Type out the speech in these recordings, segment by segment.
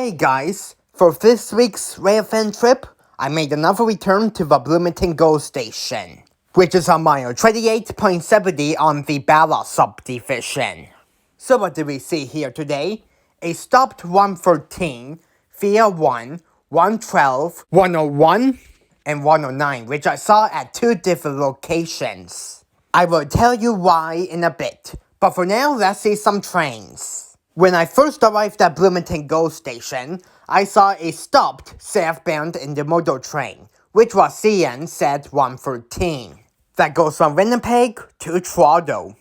Hey guys, for this week's Railfanning trip, I made another return to the Bloomington GO station, which is on mile 28.70 on the Pefferlaw subdivision. So what did we see here today? A stopped 113, via 1, 112, 101, and 109, which I saw at two different locations. I will tell you why in a bit, but for now let's see some trains. When I first arrived at Bloomington GO station, I saw a stopped southbound Intermodal train, which was CN Z112, that goes from Winnipeg to Toronto.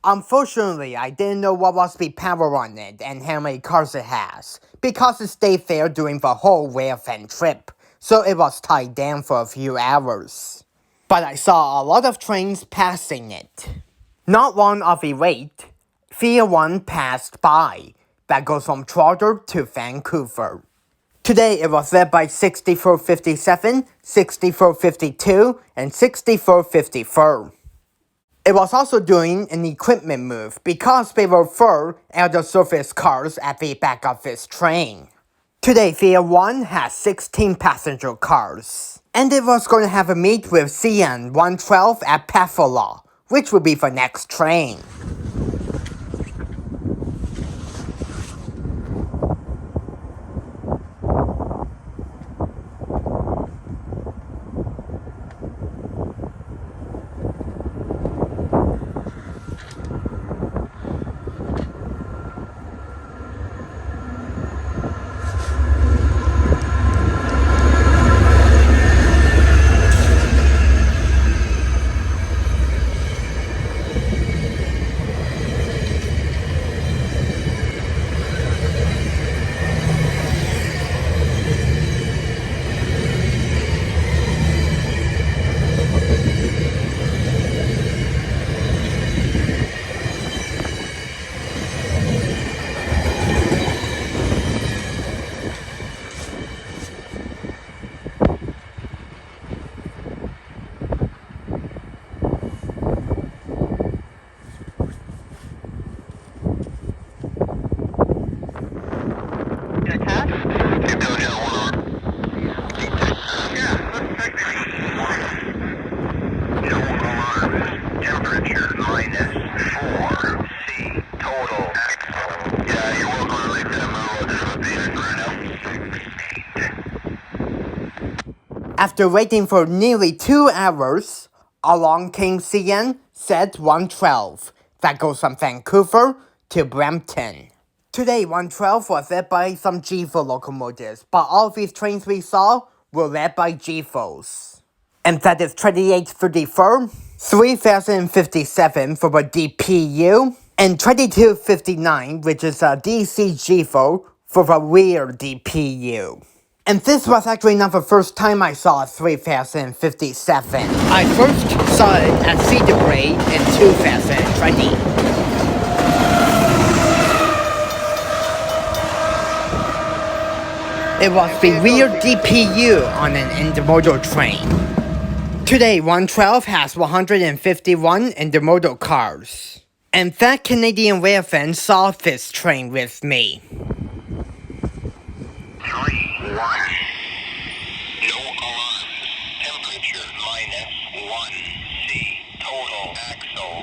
Unfortunately, I didn't know what was the power on it and how many cars it has, because it stayed there during the whole Railfanning trip, so it was tied down for a few hours. But I saw a lot of trains passing it. Not long of a wait, via 1 passed by, that goes from Toronto to Vancouver. Today it was led by 6457, 6452, and 6454. It was also doing an equipment move because they were 4 out-of-service cars at the back of this train. Today via 1 has 16 passenger cars, and it was going to have a meet with CN 112 at Pefferlaw, which will be the next train. After waiting for nearly 2 hours, along came CN Z112, that goes from Vancouver to Brampton. Today 112 was led by some GFO locomotives, but all these trains we saw were led by GFOs. And that is 2834, 3057 for the DPU, and 2259, which is a DC GFO for the rear DPU. And this was actually not the first time I saw 3057. I first saw it at Cedar Brae in 2020. It was the rear DPU on an intermodal train. Today 112 has 151 intermodal cars. And that Canadian Railfanning saw this train with me. 3-1. No alarms. Temperature -1 C. Total axle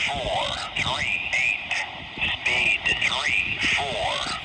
438. Speed 34.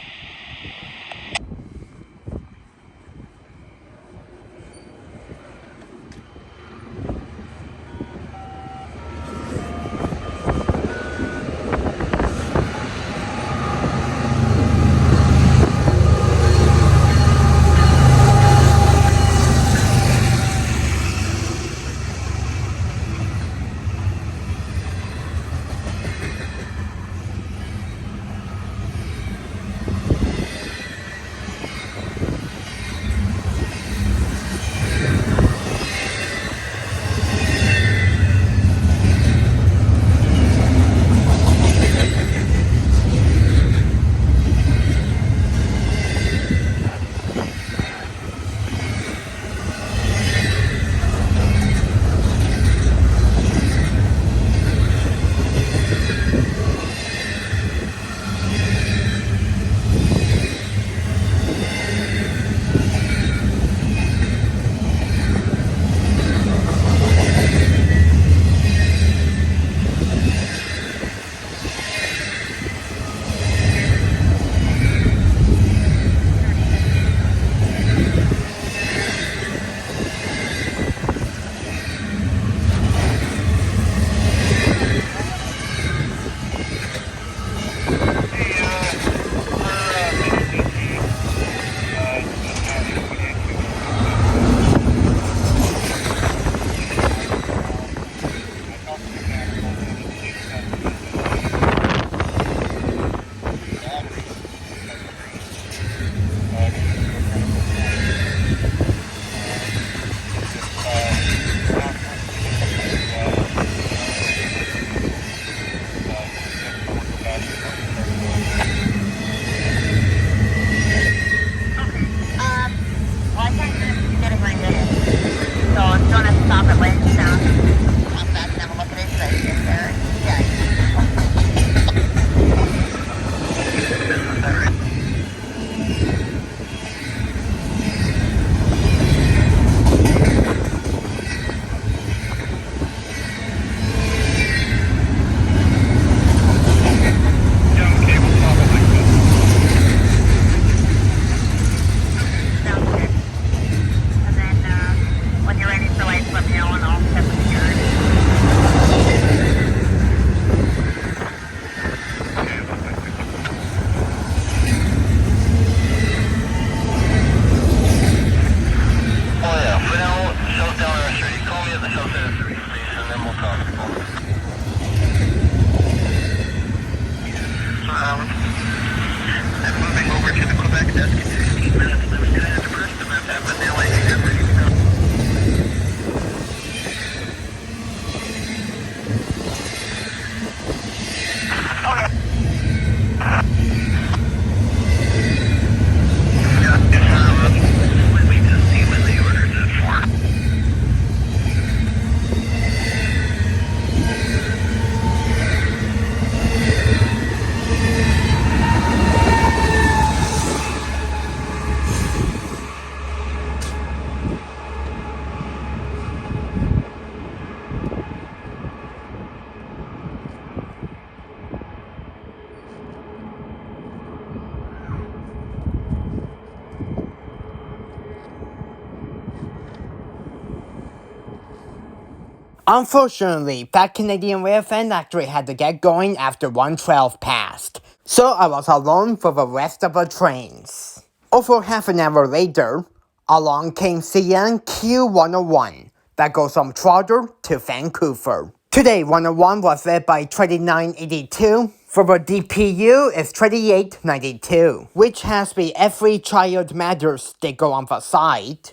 Unfortunately, that Canadian Railfan actually had to get going after 112 passed, so I was alone for the rest of the trains. Over half an hour later, along came CN Q109 that goes from Toronto to Vancouver. Today, 101 was led by 2982. For the DPU, it's 2892, which has the every child matters sticker on the side.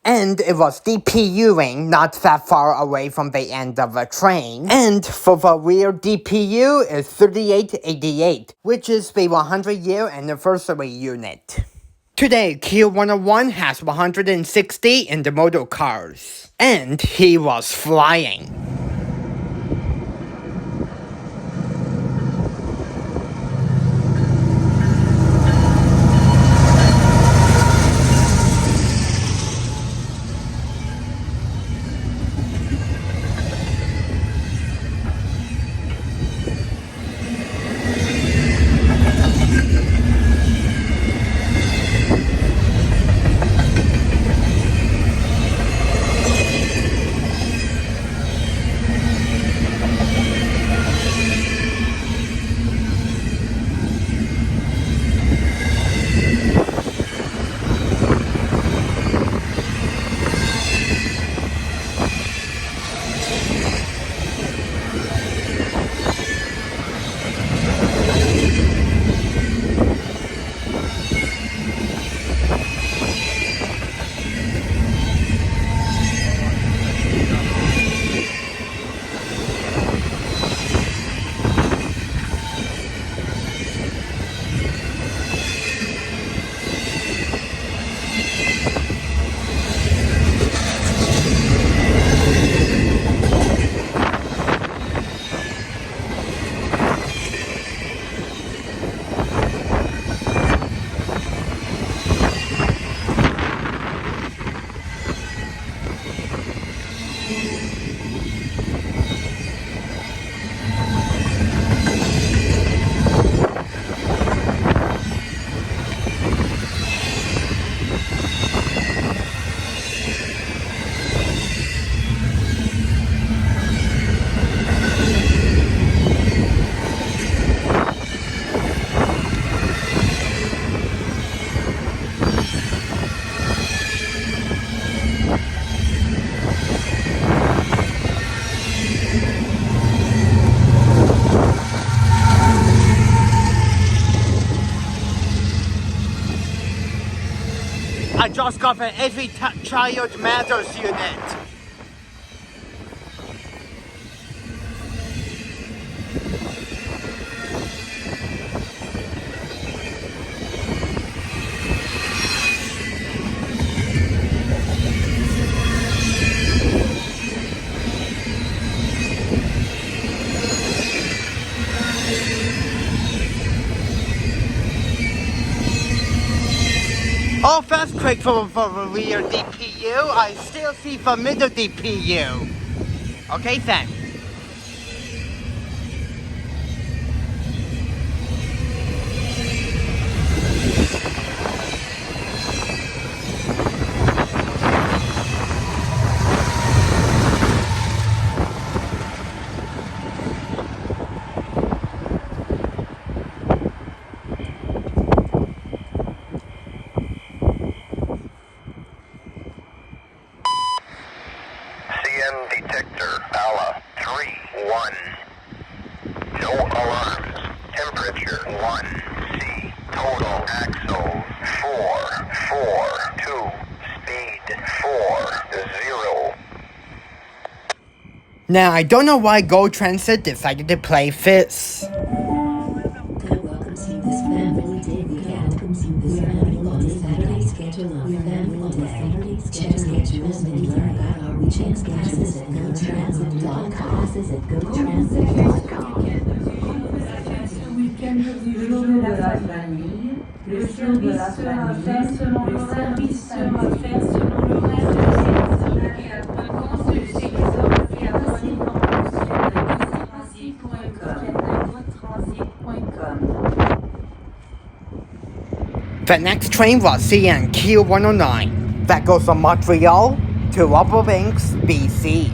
And it was DPUing not that far away from the end of the train. And for the rear DPU is 3888, which is the 100-year anniversary unit. Today, Q101 has 160 intermodal cars. And he was flying. I just got an every child matters unit. Oh, that's quick for the rear DPU. I still see the middle DPU. Okay then. CN Detector, ALA 3-1. No alarms. Temperature 1C. Total axle 442. Speed 40. Now, I don't know why Go Transit decided to play this. Le service sera fait selon l'horaire du service. La fréquence de sécurité The next train was CN Q109 that goes from Montreal to Upper Banks, BC.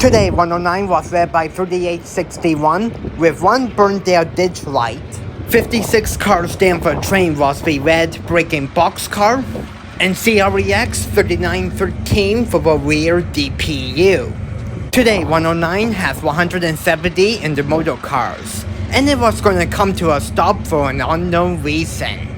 Today 109 was led by 3861 with one Burndale ditch light. 56 cars down for train was the Red Breaking Boxcar, and CREX 3913 for the rear DPU. Today 109 has 170 intermodal cars, and it was going to come to a stop for an unknown reason.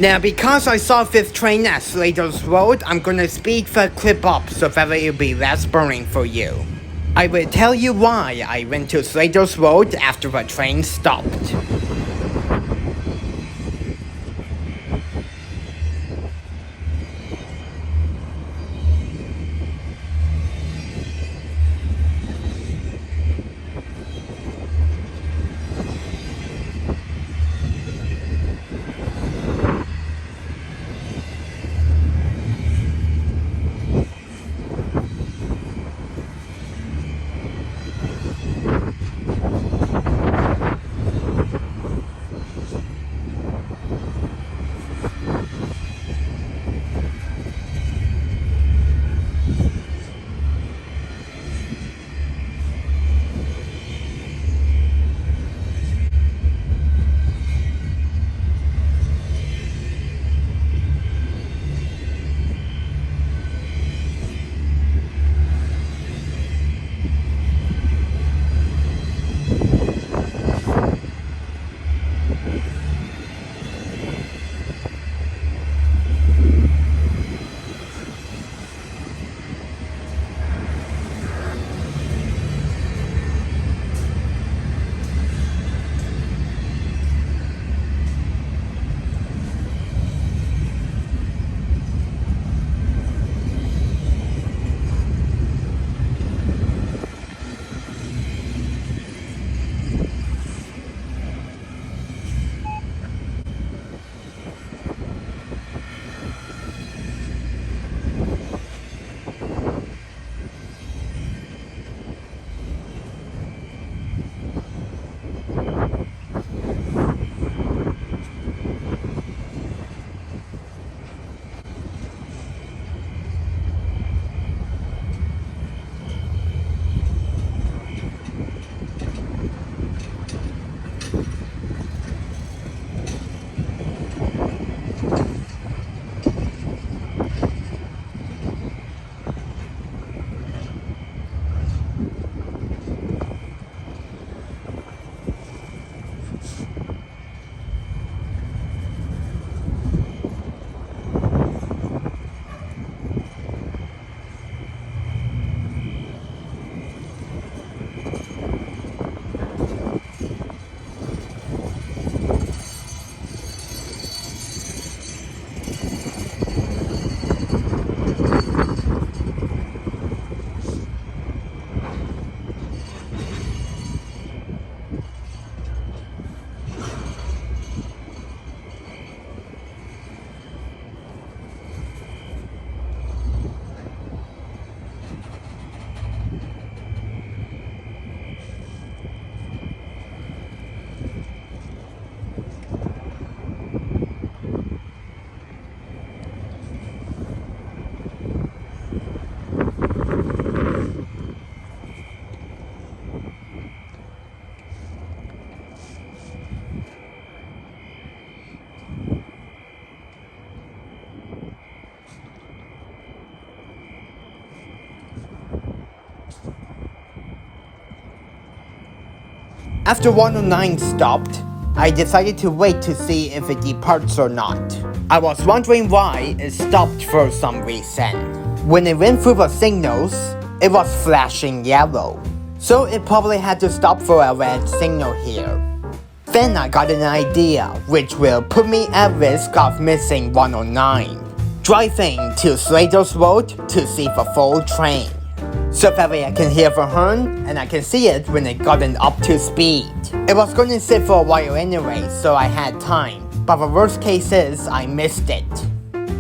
Now, because I saw this train at Slaters Road, I'm gonna speed the clip up so that it'll be less boring for you. I will tell you why I went to Slaters Road after the train stopped. After 109 stopped, I decided to wait to see if it departs or not. I was wondering why it stopped for some reason. When it went through the signals, it was flashing yellow. So it probably had to stop for a red signal here. Then I got an idea, which will put me at risk of missing 109. Driving to Slaters Road to see the full train. So that way I can hear the horn, and I can see it when it gotten up to speed. It was going to sit for a while anyway, so I had time. But the worst case is, I missed it.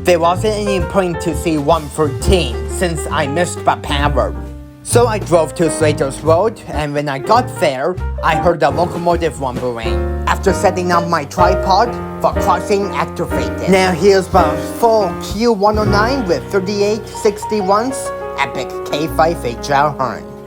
There wasn't any point to see 113 since I missed the power. So I drove to Slaters Road, and when I got there, I heard the locomotive rumbling. After setting up my tripod, the crossing activated. Now here's the full Q109 with 3861's epic K5HR horn.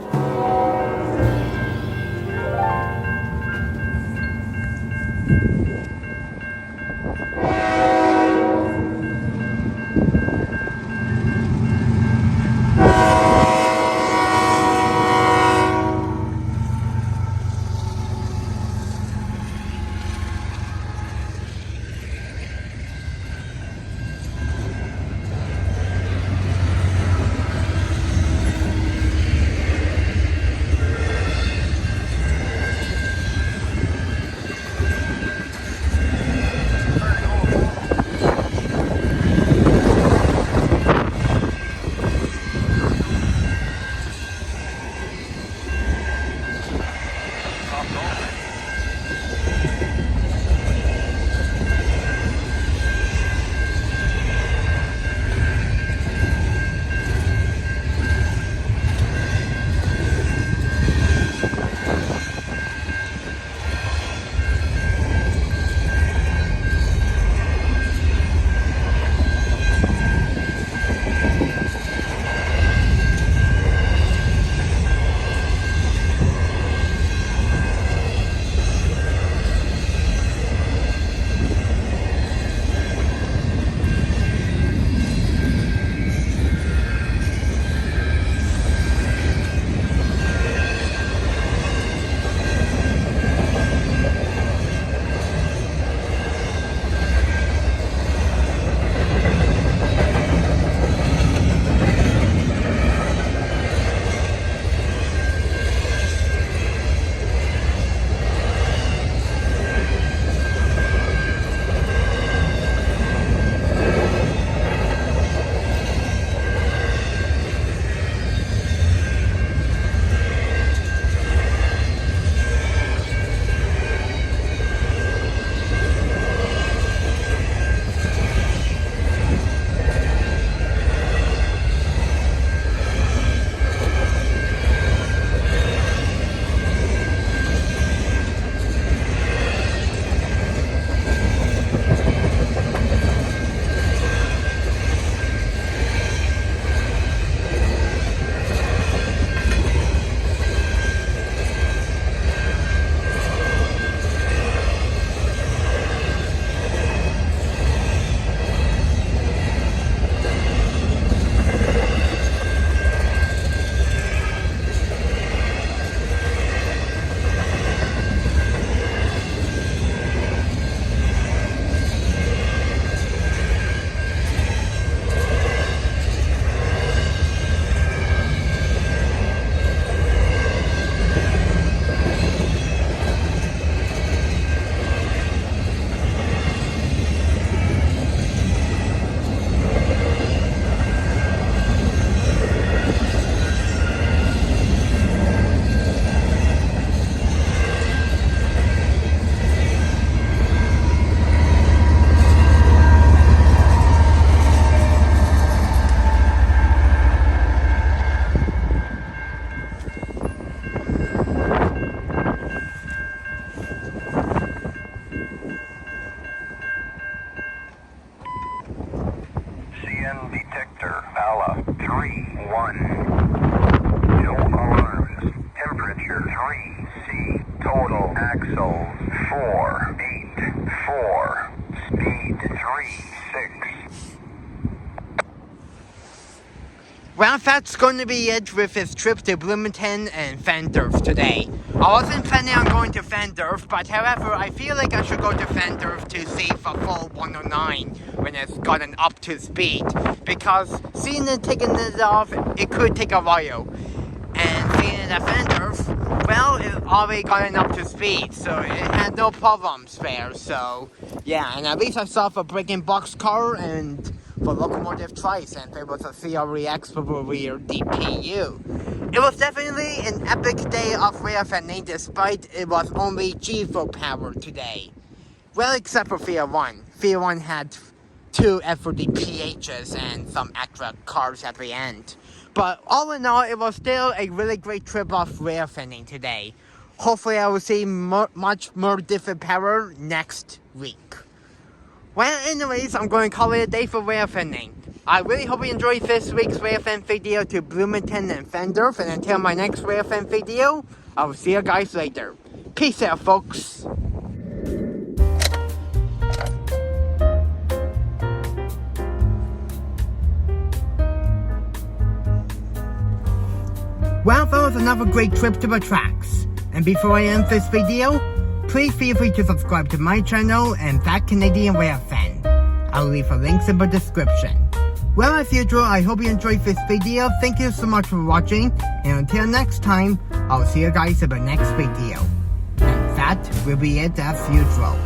that's going to be it with this trip to Bloomington and Vandorf today. I wasn't planning on going to Vandorf, but however, I feel like I should go to Vandorf to see the full 109 when it's gotten up to speed. Because seeing it taking it off, it could take a while. And seeing it at Vandorf, well, it's already gotten up to speed, so it had no problems there. So, yeah, and at least I saw the Breaking Boxcar and the locomotive twice, and there was a CREX with a rear DPU. It was definitely an epic day of Railfanning, despite it was only G-fuel power today. Well, except for Field 1. Field 1 had 2 FOD-PHs and some extra cars at the end. But all in all, it was still a really great trip of Railfanning today. Hopefully I will see much more different power next week. Well, anyways, I'm going to call it a day for Railfanning. I really hope you enjoyed this week's Railfan video to Bloomington and Vandorf, and until my next Railfan video, I will see you guys later. Peace out, folks. Well, that was another great trip to the tracks. And before I end this video, please feel free to subscribe to my channel and That Canadian Railfan. I'll leave the links in the description. Well, as usual, I hope you enjoyed this video. Thank you so much for watching, and until next time, I'll see you guys in the next video. And that will be it as usual.